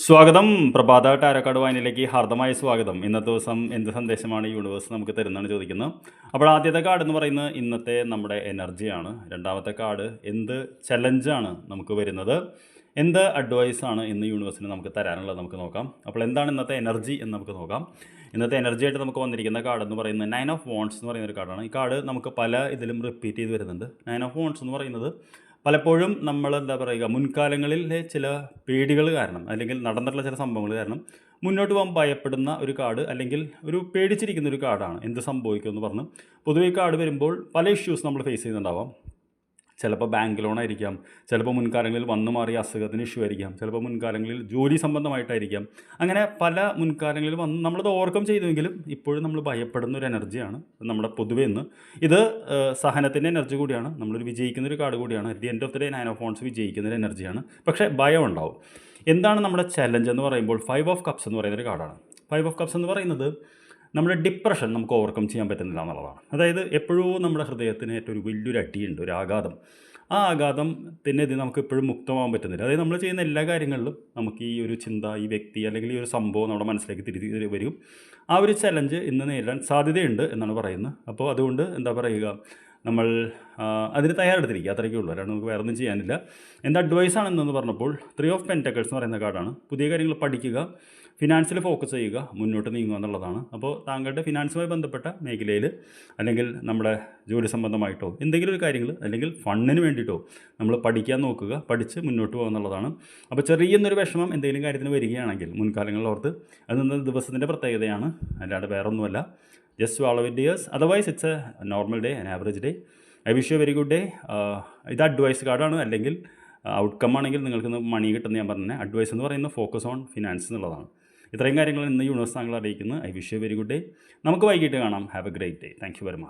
സ്വാഗതം. പ്രഭാത ടാരോക്കാർഡ് വായനയിലേക്ക് ഹാർദമായ സ്വാഗതം. ഇന്നത്തെ ദിവസം എന്ത് സന്ദേശമാണ് യൂണിവേഴ്സ് നമുക്ക് തരുന്നതാണ് ചോദിക്കുന്നത്. അപ്പോൾ ആദ്യത്തെ കാർഡ് എന്ന് പറയുന്നത് ഇന്നത്തെ നമ്മുടെ എനർജിയാണ്. രണ്ടാമത്തെ കാർഡ് എന്ത് ചലഞ്ചാണ് നമുക്ക് വരുന്നത്, എന്ത് അഡ്വൈസാണ് ഇന്ന് യൂണിവേഴ്സിന് നമുക്ക് തരാനുള്ളത് നമുക്ക് നോക്കാം. അപ്പോൾ എന്താണ് ഇന്നത്തെ എനർജി എന്ന് നമുക്ക് നോക്കാം. ഇന്നത്തെ എനർജി ആയിട്ട് നമുക്ക് വന്നിരിക്കുന്ന കാർഡ് എന്ന് പറയുന്നത് 9 ഓഫ് വോൺസ് എന്ന് പറയുന്ന ഒരു കാർഡാണ്. ഈ കാർഡ് നമുക്ക് പല ഇതിലും റിപ്പീറ്റ് ചെയ്ത് വരുന്നുണ്ട്. 9 ഓഫ് വോൺസ് എന്ന് പറയുന്നത് പലപ്പോഴും നമ്മൾ എന്താ പറയുക, മുൻകാലങ്ങളിലെ ചില പേടികൾ കാരണം അല്ലെങ്കിൽ നടന്നിട്ടുള്ള ചില സംഭവങ്ങൾ കാരണം മുന്നോട്ട് പോകാൻ ഭയപ്പെടുന്ന ഒരു കാർഡ്, അല്ലെങ്കിൽ ഒരു പേടിച്ചിരിക്കുന്ന ഒരു കാർഡാണ്. എന്ത് സംഭവിക്കുമെന്ന് പറഞ്ഞ് പൊതുവെ ഈ കാർഡ് വരുമ്പോൾ പല ഇഷ്യൂസ് നമ്മൾ ഫേസ് ചെയ്യുന്നുണ്ടാവാം. ചിലപ്പോൾ ബാങ്ക് ലോൺ ആയിരിക്കാം, ചിലപ്പോൾ മുൻകാലങ്ങളിൽ വന്നു മാറിയ അസുഖത്തിന് ഇഷ്യൂ ആയിരിക്കാം, ചിലപ്പോൾ മുൻകാലങ്ങളിൽ ജോലി സംബന്ധമായിട്ടായിരിക്കാം. അങ്ങനെ പല മുൻകാലങ്ങളിൽ വന്ന് നമ്മളത് ഓവർകം ചെയ്തുവെങ്കിലും ഇപ്പോഴും നമ്മൾ ഭയപ്പെടുന്ന ഒരു എനർജിയാണ് നമ്മുടെ പൊതുവെ ഇന്ന്. ഇത് സഹനത്തിൻ്റെ എനർജി കൂടിയാണ്, നമ്മളൊരു വിജയിക്കുന്ന ഒരു കാർഡ് കൂടിയാണ്. At the end of the day 9 of ones വിജയിക്കുന്ന ഒരു എനർജിയാണ്. പക്ഷേ ഭയം ഉണ്ടാവും. എന്താണ് നമ്മുടെ ചലഞ്ച് എന്ന് പറയുമ്പോൾ 5 ഓഫ് കപ്സ് എന്ന് പറയുന്നൊരു കാർഡാണ്. 5 ഓഫ് കപ്സ് എന്ന് പറയുന്നത് നമ്മുടെ ഡിപ്രഷൻ നമുക്ക് ഓവർകം ചെയ്യാൻ പറ്റുന്നില്ല എന്നുള്ളതാണ്. അതായത് എപ്പോഴും നമ്മുടെ ഹൃദയത്തിന് ഏറ്റവും ഒരു വലിയൊരു അടിയുണ്ട്, ഒരു ആഘാതം. ആ ആഘാതത്തിൻ്റെ ഇത് നമുക്ക് എപ്പോഴും മുക്തമാകാൻ പറ്റുന്നില്ല. അതായത് നമ്മൾ ചെയ്യുന്ന എല്ലാ കാര്യങ്ങളിലും നമുക്ക് ഈ ഒരു ചിന്ത, ഈ വ്യക്തി അല്ലെങ്കിൽ ഈ ഒരു സംഭവം നമ്മുടെ മനസ്സിലേക്ക് തിരികെ വരും. ആ ഒരു ചലഞ്ച് ഇന്ന് നേരിടാൻ സാധ്യതയുണ്ട് എന്നാണ് പറയുന്നത്. അപ്പോൾ അതുകൊണ്ട് എന്താ പറയുക, നമ്മൾ അതിന് തയ്യാറെടുത്തിരിക്കുക, അത്രയ്ക്കേ ഉള്ളൂ. അല്ലാണ്ട് നമുക്ക് വേറെ ഒന്നും ചെയ്യാനില്ല. എൻ്റെ അഡ്വൈസാണെന്ന് പറഞ്ഞപ്പോൾ 3 ഓഫ് പെൻറ്റക്കിൾസ് എന്ന് പറയുന്ന കാർഡാണ്. പുതിയ കാര്യങ്ങൾ പഠിക്കുക, ഫിനാൻസിൽ ഫോക്കസ് ചെയ്യുക, മുന്നോട്ട് നീങ്ങുക എന്നുള്ളതാണ്. അപ്പോൾ താങ്കളുടെ ഫിനാൻസുമായി ബന്ധപ്പെട്ട മേഖലയിൽ അല്ലെങ്കിൽ നമ്മുടെ ജോലി സംബന്ധമായിട്ടോ എന്തെങ്കിലും ഒരു കാര്യങ്ങൾ അല്ലെങ്കിൽ ഫണ്ടിന് വേണ്ടിയിട്ടോ നമ്മൾ പഠിക്കാൻ നോക്കുക, പഠിച്ച് മുന്നോട്ട് പോകുക എന്നുള്ളതാണ്. അപ്പോൾ ചെറിയൊന്നൊരു വിഷമം എന്തെങ്കിലും കാര്യത്തിന് വരികയാണെങ്കിൽ മുൻകാലങ്ങളിലോർത്ത് അത് ഇന്നത്തെ ദിവസത്തിൻ്റെ പ്രത്യേകതയാണ്, അല്ലാണ്ട് വേറെ ഒന്നുമല്ല. Just swallow it dears. Otherwise it's a normal day, an average day. I wish you a very good day. ഇത് അഡ്വൈസ് കാർഡാണ്. അല്ലെങ്കിൽ ഔട്ട്കം ആണെങ്കിൽ നിങ്ങൾക്ക് മണി കിട്ടുന്ന ഞാൻ പറഞ്ഞത്. അഡ്വൈസ് എന്ന് പറയുന്നത് ഫോക്കസ് ഓൺ ഫിനാൻസ് എന്നുള്ളതാണ്. ഇത്രയും കാര്യങ്ങൾ ഇന്ന് യൂണിവേഴ്സ് താങ്കൾ അറിയിക്കുന്നത്. I wish you very good day. നമുക്ക് വൈകിട്ട് കാണാം. Have A great day. Thank you very much.